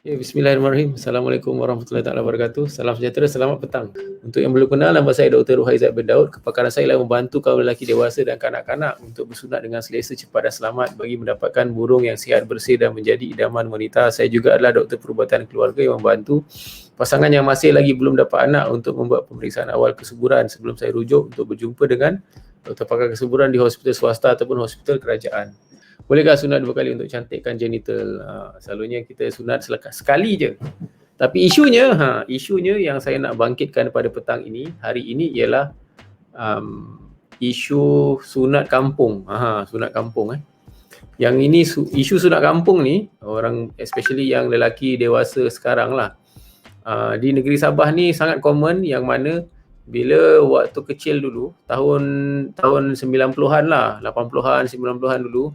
Ya, bismillahirrahmanirrahim. Assalamualaikum warahmatullahi wabarakatuh. Salam sejahtera, selamat petang. Untuk yang belum kenal, nama saya Dr. Ruhaizat bin Daud. Kepakaran saya ialah membantu kaum lelaki dewasa dan kanak-kanak untuk bersunat dengan selesa, cepat dan selamat bagi mendapatkan burung yang sihat, bersih dan menjadi idaman wanita. Saya juga adalah doktor perubatan keluarga yang membantu pasangan yang masih lagi belum dapat anak untuk membuat pemeriksaan awal kesuburan sebelum saya rujuk untuk berjumpa dengan doktor pakar kesuburan di hospital swasta ataupun hospital kerajaan. Bolehkah sunat 2 kali untuk cantikkan genital? Selalunya kita sunat sekali je. Tapi isunya yang saya nak bangkitkan pada petang ini, hari ini ialah isu sunat kampung. Sunat kampung. Yang ini isu sunat kampung ni, orang especially yang lelaki dewasa sekarang lah. Di negeri Sabah ni sangat common, yang mana bila waktu kecil dulu, tahun 90-an lah, 80-an, 90-an dulu,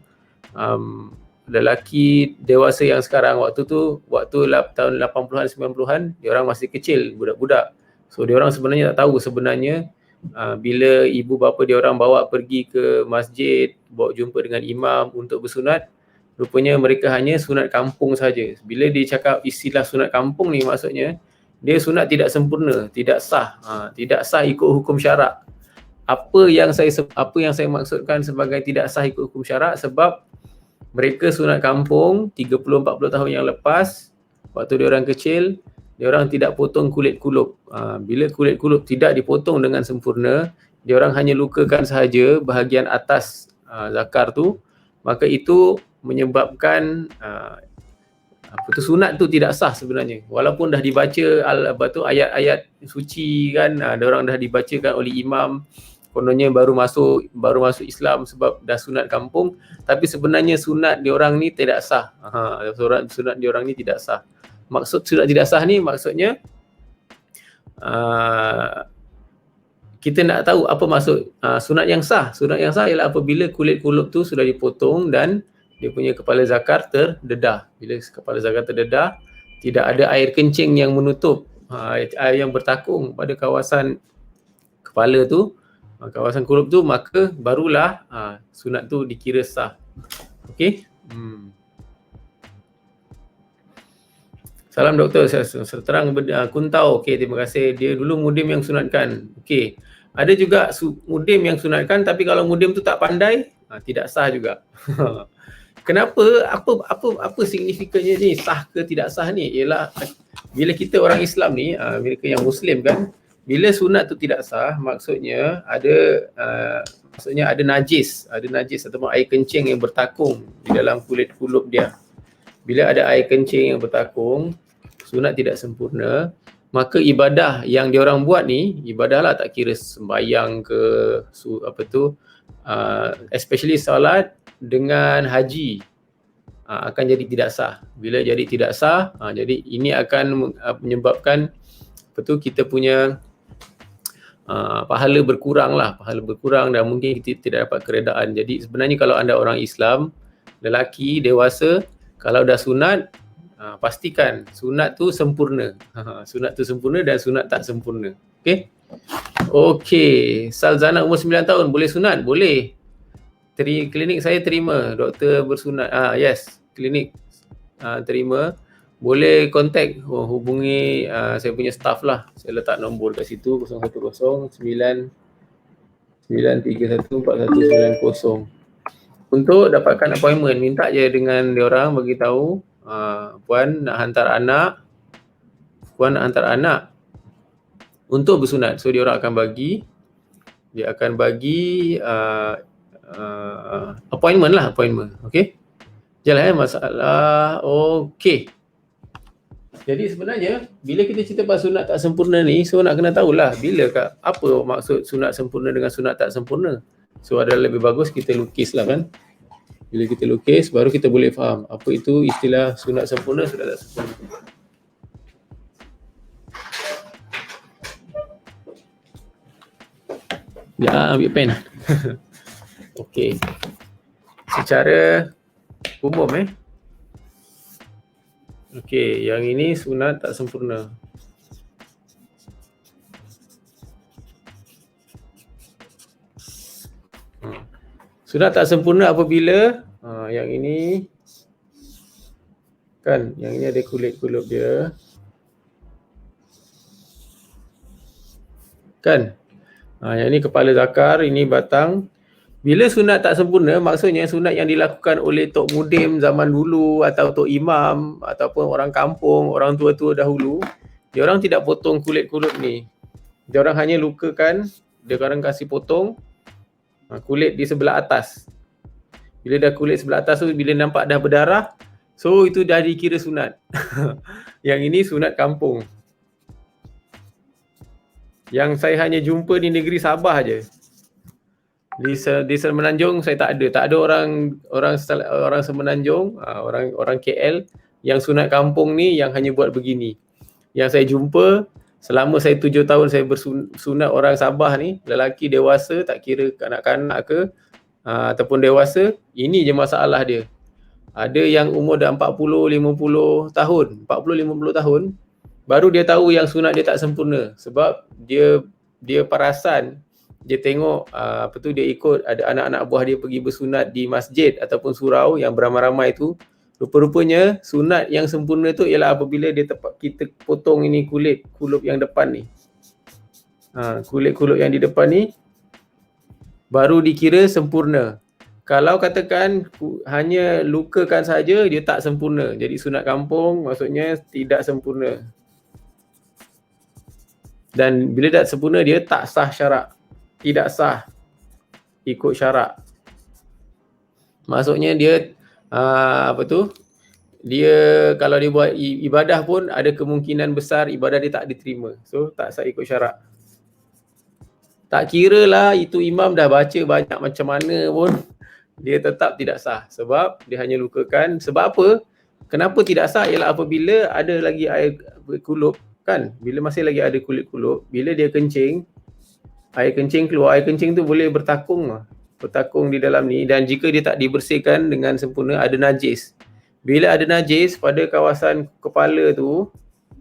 lelaki dewasa yang sekarang waktu tahun 80-an 90-an, dia orang masih kecil, budak-budak. So dia orang sebenarnya tak tahu bila ibu bapa dia orang bawa pergi ke masjid, bawa jumpa dengan imam untuk bersunat, rupanya mereka hanya sunat kampung saja. Bila dia cakap istilah sunat kampung ni, maksudnya dia sunat tidak sempurna, tidak sah, tidak sah ikut hukum syarak. Apa yang saya maksudkan sebagai tidak sah ikut hukum syarak, sebab mereka sunat kampung 30-40 tahun yang lepas, waktu dia orang kecil, dia orang tidak potong kulit kulup. Bila kulit kulup tidak dipotong dengan sempurna, dia orang hanya lukakan sahaja bahagian atas zakar tu, maka itu menyebabkan sunat tu tidak sah sebenarnya. Walaupun dah dibaca ayat-ayat suci kan, dia orang dah dibacakan oleh imam, kononnya baru masuk Islam sebab dah sunat kampung, tapi sebenarnya sunat diorang ni tidak sah. Sunat diorang ni tidak sah. Maksud sunat tidak sah ni maksudnya kita nak tahu apa maksud sunat yang sah. Sunat yang sah ialah apabila kulit kulup tu sudah dipotong dan dia punya kepala zakar terdedah. Bila kepala zakar terdedah, tidak ada air kencing yang menutup, air yang bertakung pada kawasan kepala tu, kawasan kulup tu, maka barulah sunat tu dikira sah. Okey. Salam doktor, saya terang Kuntau. Okey, terima kasih. Dia dulu mudim yang sunatkan. Okey. Ada juga mudim yang sunatkan, tapi kalau mudim tu tak pandai, tidak sah juga. Kenapa? Apa signifikannya ni, sah ke tidak sah ni? Ialah bila kita orang Islam ni, mereka yang Muslim kan, bila sunat tu tidak sah, maksudnya ada najis ataupun air kencing yang bertakung di dalam kulit kulup dia. Bila ada air kencing yang bertakung, sunat tidak sempurna, maka ibadah yang diorang buat ni, ibadah lah, tak kira sembahyang ke especially salat dengan haji, akan jadi tidak sah. Bila jadi tidak sah, jadi ini akan menyebabkan kita punya pahala berkurang dan mungkin kita tidak dapat keredaan. Jadi sebenarnya kalau anda orang Islam, lelaki dewasa, kalau dah sunat, pastikan sunat tu sempurna. Sunat tu sempurna dan sunat tak sempurna. Okey. Salzana umur 9 tahun, boleh sunat? Boleh. Klinik saya terima doktor bersunat. Yes, klinik terima. Boleh kontak, hubungi saya punya staff lah. Saya letak nombor kat situ, 010-931-4190. Untuk dapatkan appointment, minta je dengan diorang, bagi tahu puan nak hantar anak untuk bersunat. So diorang akan bagi appointment. Okey. Jalan masalah. Okey. Jadi sebenarnya bila kita cerita pasal sunat tak sempurna ni, so nak kena tahulah apa maksud sunat sempurna dengan sunat tak sempurna. So adalah lebih bagus kita lukis lah kan. Bila kita lukis, baru kita boleh faham apa itu istilah sunat sempurna, sunat tak sempurna. Ya, ambil pen. Okey. Secara umum okey, yang ini sunat tak sempurna. Sunat tak sempurna apabila yang ini Kan, yang ini ada kulit-kulit dia. Kan? Yang ini kepala zakar, ini batang. Bila sunat tak sempurna, maksudnya sunat yang dilakukan oleh Tok Mudim zaman dulu atau Tok Imam ataupun orang kampung, orang tua-tua dahulu, dia orang tidak potong kulit-kulit ni. Dia orang hanya lukakan, dia orang kasih potong kulit di sebelah atas. Bila dah kulit sebelah atas tu, bila nampak dah berdarah, so itu dah dikira sunat. Yang ini sunat kampung. Yang saya hanya jumpa di negeri Sabah je. Di Semenanjung saya tak ada orang Semenanjung, orang KL yang sunat kampung ni yang hanya buat begini. Yang saya jumpa selama saya 7 tahun saya bersunat orang Sabah ni, lelaki dewasa, tak kira kanak-kanak ke ataupun dewasa, ini je masalah dia. Ada yang umur dah 40-50 tahun, 40-50 tahun, baru dia tahu yang sunat dia tak sempurna sebab dia perasan, dia tengok dia ikut ada anak-anak buah dia pergi bersunat di masjid ataupun surau yang beramai-ramai tu. Rupa-rupanya sunat yang sempurna tu ialah apabila kita potong ini kulit yang depan ni. Kulit yang di depan ni baru dikira sempurna. Kalau katakan hanya lukakan saja, dia tak sempurna. Jadi sunat kampung maksudnya tidak sempurna. Dan bila tak sempurna, dia tak sah syarak. Tidak sah ikut syarak. Maksudnya dia dia kalau dia buat ibadah pun ada kemungkinan besar ibadah dia tak diterima. So tak sah ikut syarak. Tak kira lah itu imam dah baca banyak macam mana pun, dia tetap tidak sah sebab dia hanya lukakan. Sebab apa? Kenapa tidak sah? Ialah apabila ada lagi air kulup, kan? Bila masih lagi ada kulit kulup, bila dia kencing, air kencing keluar, air kencing tu boleh bertakung di dalam ni, dan jika dia tak dibersihkan dengan sempurna, ada najis. Bila ada najis pada kawasan kepala tu,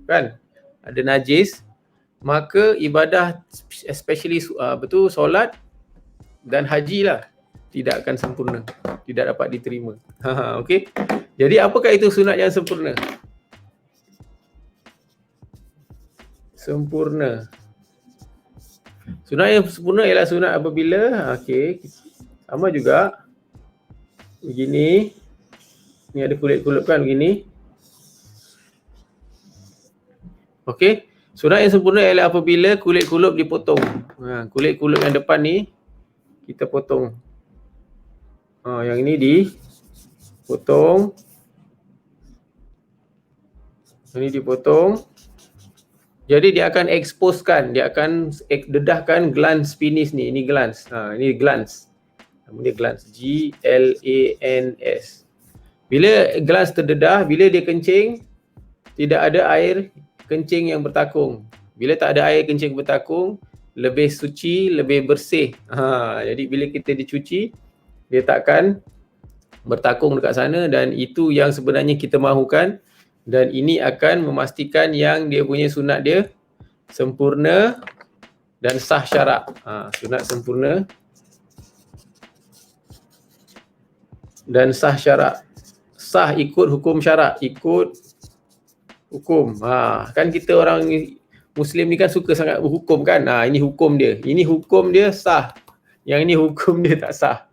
kan, ada najis, maka ibadah especially solat dan haji lah tidak akan sempurna, tidak dapat diterima. Okey. Jadi apakah itu sunat yang sempurna? Sunat yang sempurna ialah sunat apabila sama juga begini. Ni ada kulit-kulit kan begini. Okey. Sunat yang sempurna ialah apabila kulit-kulit dipotong. Kulit-kulit yang depan ni kita potong. Yang ini dipotong. Ini dipotong. Jadi dia akan exposekan, dia akan dedahkan glans penis ni. Ini glans. Ini glans. Nama dia glans. G-L-A-N-S. Bila glans terdedah, bila dia kencing, tidak ada air kencing yang bertakung. Bila tak ada air kencing bertakung, lebih suci, lebih bersih. Jadi bila kita dicuci, dia takkan bertakung dekat sana, dan itu yang sebenarnya kita mahukan. Dan ini akan memastikan yang dia punya sunat dia sempurna dan sah syarak. Sunat sempurna dan sah syarak. Sah ikut hukum syarak, ikut hukum. Kan kita orang Muslim ni kan suka sangat berhukum kan. Ini hukum dia. Ini hukum dia sah. Yang ini hukum dia tak sah.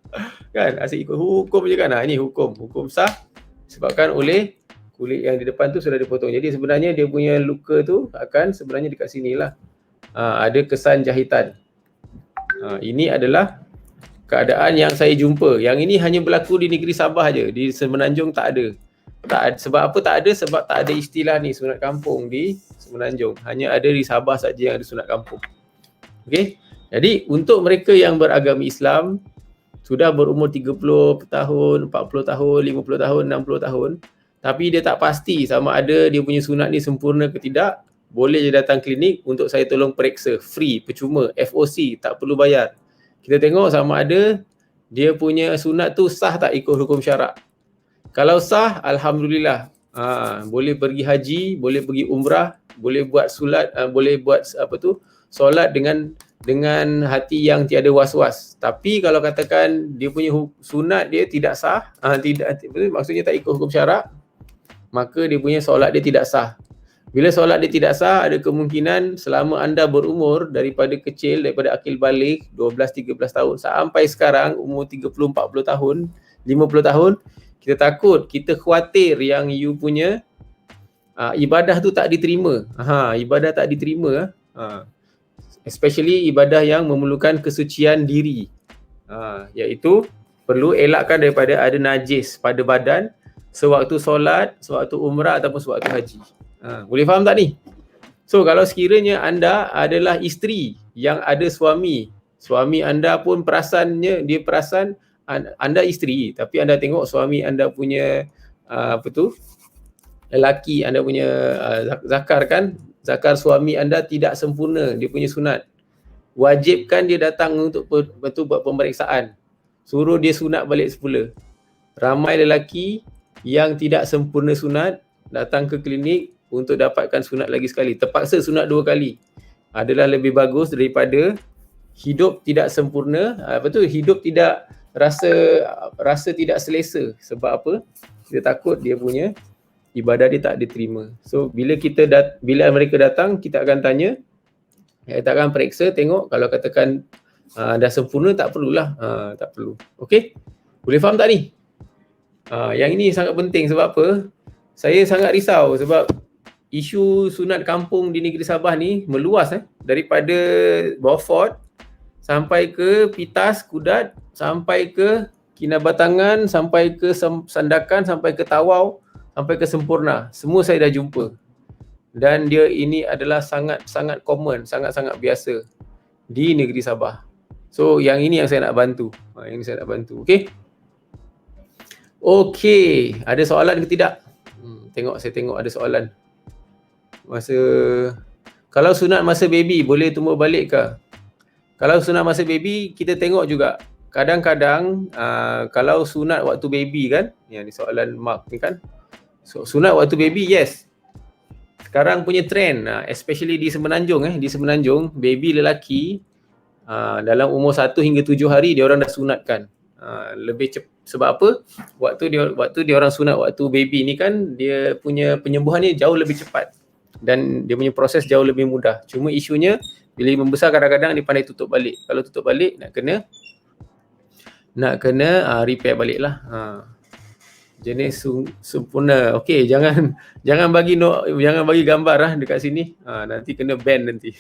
Kan? Asyik ikut hukum je kan. Ini hukum. Hukum sah disebabkan oleh kulit yang di depan tu sudah dipotong. Jadi sebenarnya dia punya luka tu akan sebenarnya dekat sini lah. Ada kesan jahitan. Ini adalah keadaan yang saya jumpa. Yang ini hanya berlaku di negeri Sabah je. Di Semenanjung tak ada. Sebab apa tak ada? Sebab tak ada istilah ni sunat kampung di Semenanjung. Hanya ada di Sabah saja yang ada sunat kampung. Okey. Jadi untuk mereka yang beragama Islam, sudah berumur 30 tahun, 40 tahun, 50 tahun, 60 tahun, tapi dia tak pasti sama ada dia punya sunat ni sempurna ke tidak, boleh je datang klinik untuk saya tolong periksa, free, percuma, FOC, tak perlu bayar. Kita tengok sama ada dia punya sunat tu sah tak ikut hukum syarak. Kalau sah, alhamdulillah. Boleh pergi haji, boleh pergi umrah, boleh buat solat dengan hati yang tiada was-was. Tapi kalau katakan dia punya sunat dia tidak sah, maksudnya tak ikut hukum syarak, maka dia punya solat dia tidak sah. Bila solat dia tidak sah, ada kemungkinan selama anda berumur daripada kecil, daripada akil balik 12-13 tahun sampai sekarang umur 30-40 tahun, 50 tahun, kita takut, kita khawatir yang you punya ibadah tu tak diterima. Ibadah tak diterima. Especially ibadah yang memerlukan kesucian diri. Iaitu perlu elakkan daripada ada najis pada badan sewaktu solat, sewaktu umrah ataupun sewaktu haji. Boleh faham tak ni? So kalau sekiranya anda adalah isteri yang ada suami, suami anda pun perasannya, dia perasan anda isteri, tapi anda tengok suami anda punya lelaki, anda punya zakar kan, zakar suami anda tidak sempurna, dia punya sunat. Wajibkan dia datang untuk buat pemeriksaan. Suruh dia sunat balik semula. Ramai lelaki yang tidak sempurna sunat datang ke klinik untuk dapatkan sunat lagi sekali. Terpaksa sunat 2 kali. Adalah lebih bagus daripada hidup tidak sempurna, hidup tidak rasa tidak selesa. Sebab apa? Kita takut dia punya ibadah dia tak diterima. So bila mereka datang, kita akan tanya, kita akan periksa, tengok kalau katakan dah sempurna, tak perlulah. Tak perlu. Okey? Boleh faham tak ni? Yang ini sangat penting. Sebab apa? Saya sangat risau sebab isu sunat kampung di negeri Sabah ni meluas daripada Beaufort sampai ke Pitas, Kudat, sampai ke Kinabatangan, sampai ke Sandakan, sampai ke Tawau, sampai ke Sempurna. Semua saya dah jumpa. Dan dia ini adalah sangat-sangat common, sangat-sangat biasa di negeri Sabah. So yang ini yang saya nak bantu. Okey? Okey, ada soalan ke tidak? Saya tengok ada soalan. Kalau sunat masa baby boleh tumbuh balik ke? Kalau sunat masa baby, kita tengok juga. Kadang-kadang kalau sunat waktu baby kan, yang ni soalan Mark ni kan. So sunat waktu baby, yes. Sekarang punya trend, especially di Semenanjung di Semenanjung, baby lelaki dalam umur 1 hingga 7 hari dia orang dah sunatkan. Lebih cepat. Sebab apa? Waktu dia orang sunat waktu baby ni kan, dia punya penyembuhan ni jauh lebih cepat dan dia punya proses jauh lebih mudah. Cuma isunya bila membesar kadang-kadang dia pandai tutup balik. Kalau tutup balik nak kena repair balik lah. Jenis sempurna. Okey, jangan bagi gambar dekat sini. Nanti kena ban nanti.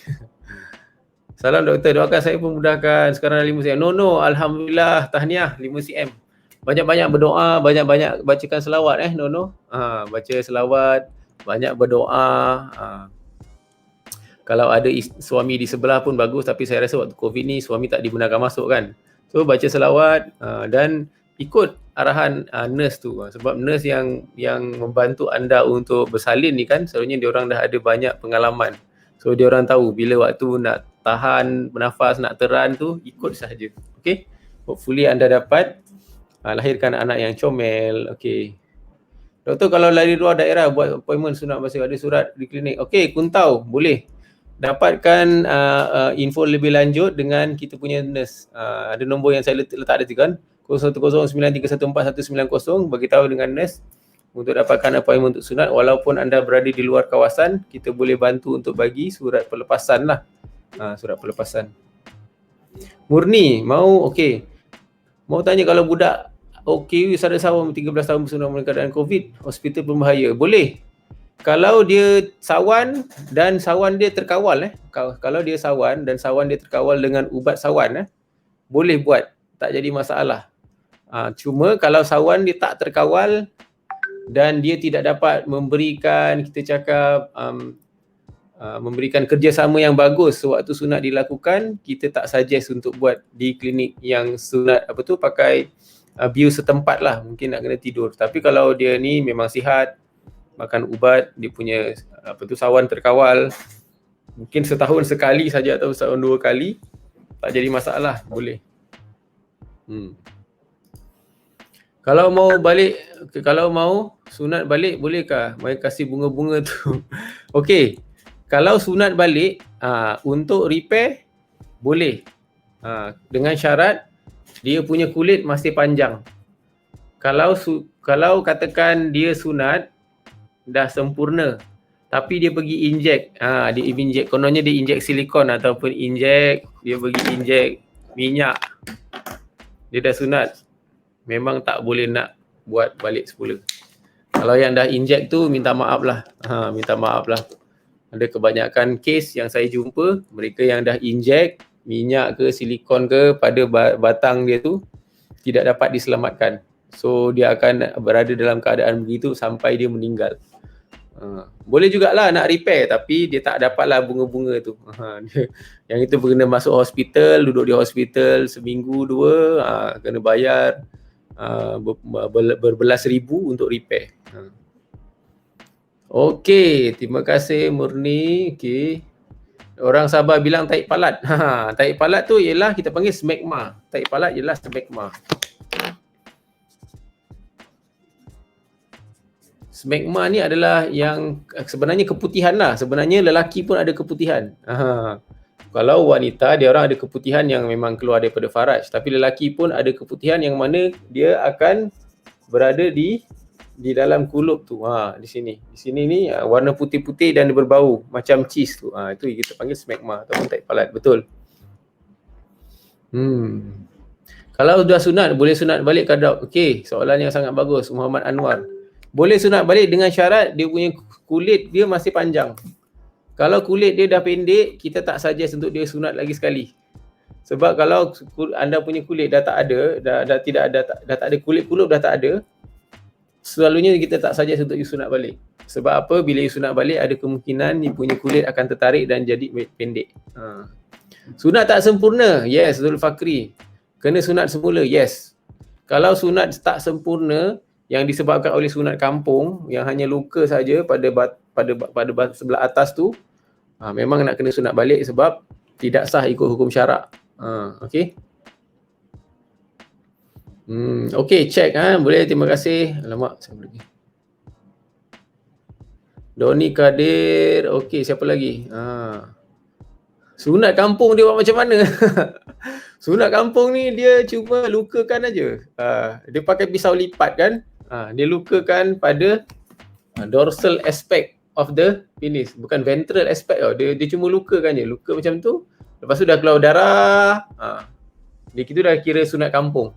Salam doktor, doakan saya pemudahkan sekarang 5 cm. No, alhamdulillah, tahniah 5 cm. Banyak-banyak berdoa, banyak-banyak bacakan selawat baca selawat, banyak berdoa. Kalau ada suami di sebelah pun bagus, tapi saya rasa waktu COVID ni suami tak dibenarkan masuk kan. So baca selawat dan ikut arahan nurse tu. Sebab nurse yang membantu anda untuk bersalin ni kan, selalunya dia orang dah ada banyak pengalaman. So dia orang tahu bila waktu nak tahan bernafas, nak teran tu, ikut sahaja. Okay, hopefully anda dapat lahirkan anak yang comel. Okay, doktor, kalau lari luar daerah buat appointment sunat masih ada surat di klinik. Okay, Kuntau boleh dapatkan info lebih lanjut dengan kita punya nurse. Ada nombor yang saya letak di kan, 0109314190. Bagi tahu dengan nurse untuk dapatkan appointment untuk sunat. Walaupun anda berada di luar kawasan, kita boleh bantu untuk bagi surat pelepasan lah. Surat pelepasan. Murni mau mau tanya, kalau budak sada sawam 13 tahun bersunat dalam keadaan COVID, hospital berbahaya, boleh? Kalau dia sawan dan sawan dia terkawal kalau dia sawan dan sawan dia terkawal dengan ubat sawan boleh buat, tak jadi masalah. Cuma kalau sawan dia tak terkawal dan dia tidak dapat memberikan, kita cakap memberikan kerjasama yang bagus sewaktu sunat dilakukan, kita tak suggest untuk buat di klinik yang sunat pakai bio setempat lah, mungkin nak kena tidur. Tapi kalau dia ni memang sihat, makan ubat, dia punya sawan terkawal, mungkin setahun sekali saja atau setahun 2 kali, tak jadi masalah, boleh. Kalau mau sunat balik, bolehkah? Mai kasih bunga-bunga tu. Okey, kalau sunat balik untuk repair boleh, dengan syarat dia punya kulit masih panjang. Kalau katakan dia sunat dah sempurna, tapi dia pergi inject, dia inject, kononnya dia inject silikon ataupun dia pergi inject minyak, dia dah sunat, memang tak boleh nak buat balik semula. Kalau yang dah inject tu minta maaf lah, minta maaf lah. Ada kebanyakan kes yang saya jumpa, mereka yang dah inject minyak ke silikon ke pada batang dia tu tidak dapat diselamatkan. So dia akan berada dalam keadaan begitu sampai dia meninggal. Boleh jugalah nak repair tapi dia tak dapatlah bunga-bunga tu. Yang itu kena masuk hospital, duduk di hospital seminggu dua, kena bayar berbelas ribu untuk repair. Okey, terima kasih Murni. Okey. Orang Sabah bilang tahi palat. Tahi palat tu ialah kita panggil smegma. Tahi palat ialah smegma. Smegma ni adalah yang sebenarnya keputihan lah. Sebenarnya lelaki pun ada keputihan. Kalau wanita, dia orang ada keputihan yang memang keluar daripada faraj. Tapi lelaki pun ada keputihan yang mana dia akan berada di dalam kulup tu. Di sini. Di sini ni warna putih-putih dan berbau macam cheese tu. Itu kita panggil smegma ataupun tahi palat. Betul. Kalau dah sunat, boleh sunat balik ke dok? Okey, soalan yang sangat bagus, Muhammad Anwar. Boleh sunat balik dengan syarat dia punya kulit dia masih panjang. Kalau kulit dia dah pendek, kita tak suggest untuk dia sunat lagi sekali. Sebab kalau anda punya kulit dah tak ada, dah tak ada kulit kulup dah tak ada, selalunya kita tak suggest untuk you sunat balik. Sebab apa? Bila you sunat balik ada kemungkinan you punya kulit akan tertarik dan jadi pendek. Sunat tak sempurna? Yes, Zul Fakri. Kena sunat semula? Yes. Kalau sunat tak sempurna yang disebabkan oleh sunat kampung yang hanya luka saja pada sebelah atas tu, memang nak kena sunat balik sebab tidak sah ikut hukum syarak. Okey. Okey, check boleh, terima kasih. Alamak, siapa lagi? Doni Kadir. Okey, siapa lagi? Sunat kampung dia buat macam mana? Sunat kampung ni dia cuma lukakan aja. Dia pakai pisau lipat kan? Dia lukakan pada dorsal aspect of the penis, bukan ventral aspect tau. Dia cuma lukakan je, luka macam tu. Lepas tu dah keluar darah. Dia gitu dah kira sunat kampung.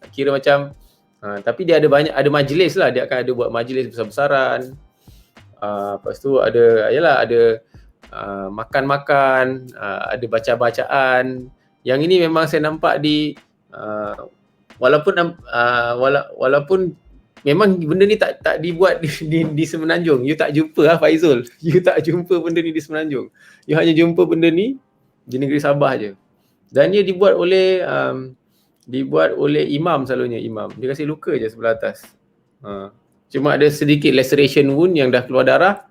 Kira macam tapi dia ada majlis lah, dia akan ada buat majlis besar-besaran. Lepas tu ada makan-makan, ada baca-bacaan. Yang ini memang saya nampak di walaupun memang benda ni tak dibuat di Semenanjung. You tak jumpa Faizul. You tak jumpa benda ni di Semenanjung. You hanya jumpa benda ni di negeri Sabah je. Dan dia dibuat oleh imam selalunya, imam. Dia kasi luka je sebelah atas. Cuma ada sedikit laceration wound yang dah keluar darah.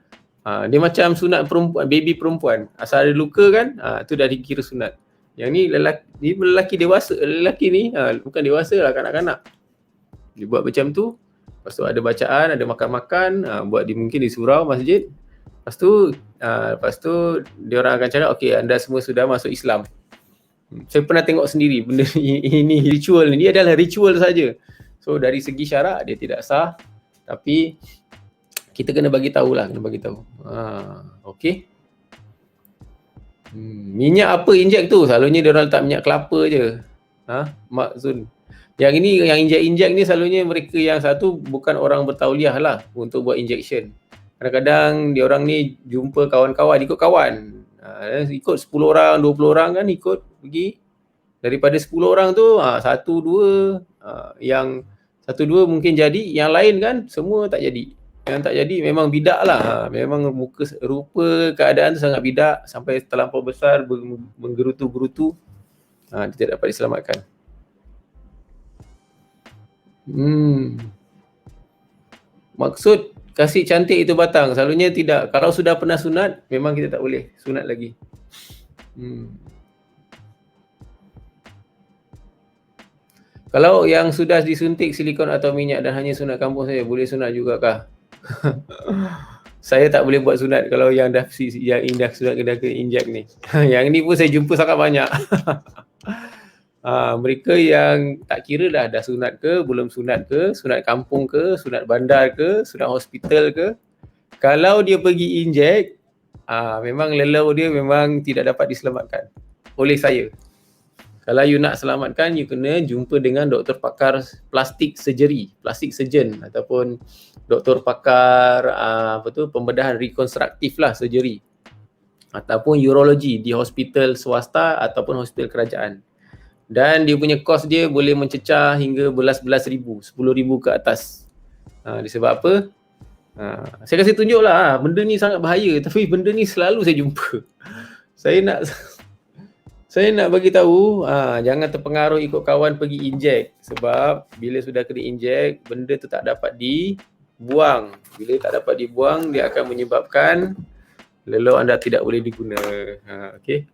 Dia macam sunat perempuan, baby perempuan. Asal ada luka kan, tu dah dikira sunat. Yang ni lelaki dewasa. Lelaki ni bukan dewasa lah, kanak-kanak. Dia buat macam tu. Lepas tu ada bacaan, ada makan-makan, buat mungkin di surau masjid. Lepas tu dia orang akan cakap, okey, anda semua sudah masuk Islam. Saya pernah tengok sendiri benda ini ritual ni. Dia adalah ritual saja. So dari segi syarak dia tidak sah, tapi kita kena bagi tahu. Okey. Minyak apa injek tu? Selalunya dia orang letak minyak kelapa je. Mak Zun. Yang ini, yang injek-injek ni selalunya mereka yang satu bukan orang bertauliah lah untuk buat injection. Kadang-kadang dia orang ni jumpa kawan-kawan, ikut kawan. Ikut 10 orang, 20 orang kan ikut pergi. Daripada 10 orang tu, satu dua mungkin jadi, yang lain kan semua tak jadi. Yang tak jadi memang bidak lah. Memang rupa keadaan tu sangat bidak sampai terlampau besar, menggerutu-gerutu. Dia tidak dapat diselamatkan. Maksud kasih cantik itu batang, selalunya tidak. Kalau sudah pernah sunat, memang kita tak boleh sunat lagi. Kalau yang sudah disuntik silikon atau minyak dan hanya sunat kampung saja, boleh sunat juga kah? Saya tak boleh buat sunat kalau yang dah sunat kena injek ni. Yang ni pun saya jumpa sangat banyak. Mereka yang tak kira dah sunat ke, belum sunat ke, sunat kampung ke, sunat bandar ke, sunat hospital ke, Kalau dia pergi inject, memang lelau dia memang tidak dapat diselamatkan oleh saya. Kalau you nak selamatkan, you kena jumpa dengan doktor pakar plastik surgery, plastik surgeon ataupun doktor pakar pembedahan rekonstruktif lah, surgery, ataupun urologi di hospital swasta ataupun hospital kerajaan. Dan dia punya kos dia boleh mencecah hingga belas-belas ribu, 10,000 ke atas. Disebab apa? Saya kasi tunjuk lah, benda ni sangat bahaya, tapi benda ni selalu saya jumpa. Saya nak bagi tahu, jangan terpengaruh ikut kawan pergi inject, sebab bila sudah kena inject, benda tu tak dapat dibuang. Bila tak dapat dibuang, dia akan menyebabkan lelau anda tidak boleh diguna. Okey.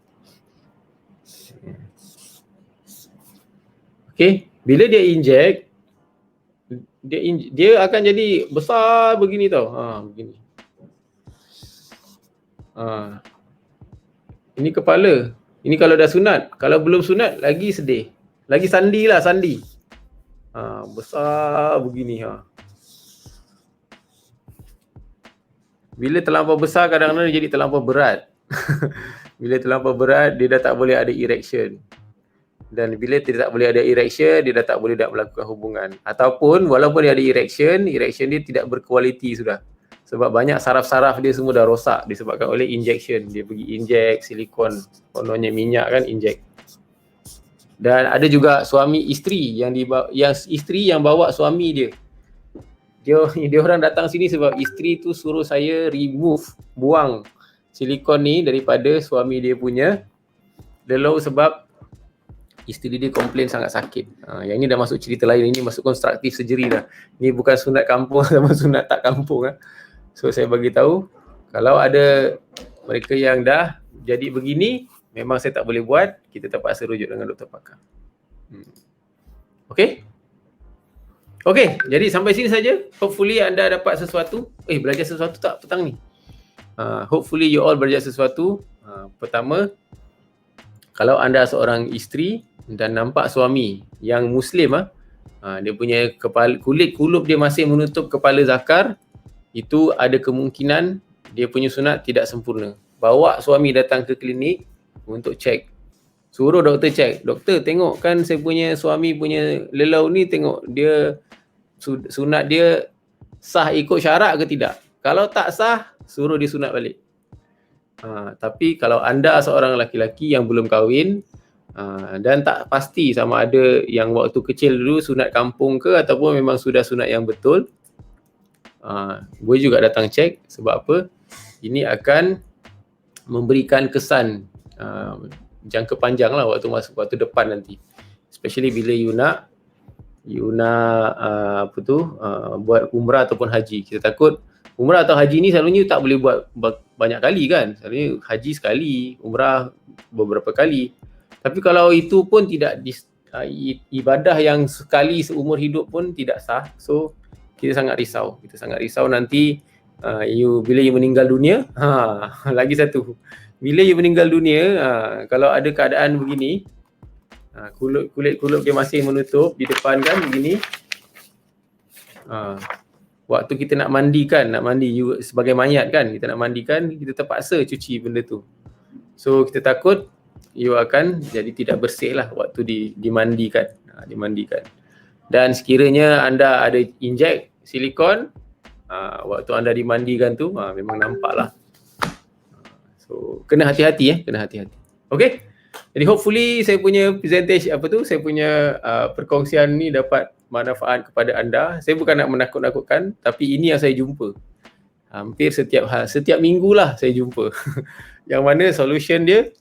Okey, bila dia inject, dia akan jadi besar begini tau. Begini. Ini kepala. Ini kalau dah sunat. Kalau belum sunat, lagi sedih. Lagi sandi lah, sandi. Besar begini. Bila terlampau besar, kadang-kadang dia jadi terlampau berat. Bila terlampau berat, dia dah tak boleh ada erection. Dan bila dia tak boleh ada erection, dia dah tak boleh nak melakukan hubungan. Ataupun walaupun dia ada erection dia tidak berkualiti sudah. Sebab banyak saraf-saraf dia semua dah rosak disebabkan oleh injection. Dia pergi inject silikon, kononnya minyak kan, inject. Dan ada juga suami isteri yang isteri yang bawa suami dia. Dia orang datang sini sebab isteri tu suruh saya buang silikon ni daripada suami dia punya lelau sebab isteri dia komplain sangat sakit. Yang ini dah masuk cerita lain, ini masuk konstruktif surgery dah. Ini bukan sunat kampung sama sunat tak kampung. So saya bagi tahu, kalau ada mereka yang dah jadi begini, memang saya tak boleh buat, kita terpaksa rujuk dengan doktor pakar. Okey? Okey, jadi sampai sini saja. Hopefully anda dapat sesuatu. Belajar sesuatu tak petang ni? Hopefully you all belajar sesuatu. Pertama, kalau anda seorang isteri dan nampak suami yang Muslim, dia punya kulit kulup dia masih menutup kepala zakar, itu ada kemungkinan dia punya sunat tidak sempurna. Bawa suami datang ke klinik untuk cek. Suruh doktor cek. Doktor, tengok kan saya punya suami punya lelau ni, tengok dia sunat dia sah ikut syarat ke tidak. Kalau tak sah, suruh dia sunat balik. Tapi kalau anda seorang lelaki yang belum kahwin dan tak pasti sama ada yang waktu kecil dulu sunat kampung ke ataupun memang sudah sunat yang betul, boleh juga datang cek. Sebab apa? Ini akan memberikan kesan jangka panjang lah waktu depan nanti. Especially bila you nak buat umrah ataupun haji. Kita takut umrah atau haji ni selalunya tak boleh buat banyak kali kan. Selalunya haji sekali, umrah beberapa kali. Tapi kalau itu pun tidak ibadah yang sekali seumur hidup pun tidak sah. So kita sangat risau nanti bila you meninggal dunia. Lagi satu, bila you meninggal dunia, kalau ada keadaan begini, kulit dia masih menutup di depan kan begini, waktu kita nak mandi you sebagai mayat kan, kita nak mandikan, kita terpaksa cuci benda tu. So kita takut you akan jadi tidak bersih lah waktu dimandikan. Dan sekiranya anda ada inject silikon, waktu anda dimandikan tu, memang nampak lah. So kena hati-hati. Okay? Jadi hopefully saya punya presentation saya punya perkongsian ni dapat manfaat kepada anda. Saya bukan nak menakut-nakutkan, tapi ini yang saya jumpa. Hampir setiap minggu lah saya jumpa. Yang mana solution dia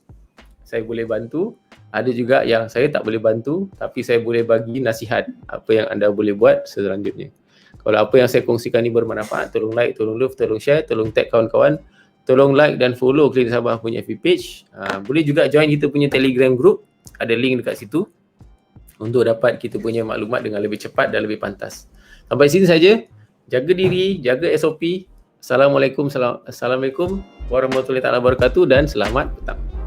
saya boleh bantu. Ada juga yang saya tak boleh bantu, tapi saya boleh bagi nasihat apa yang anda boleh buat selanjutnya. Kalau apa yang saya kongsikan ni bermanfaat, tolong like, tolong love, tolong share, tolong tag kawan-kawan. Tolong like dan follow Klinik Sabah punya FB page. Boleh juga join kita punya Telegram group. Ada link dekat situ untuk dapat kita punya maklumat dengan lebih cepat dan lebih pantas. Sampai sini saja. Jaga diri, jaga SOP. Assalamualaikum warahmatullahi wabarakatuh dan selamat petang.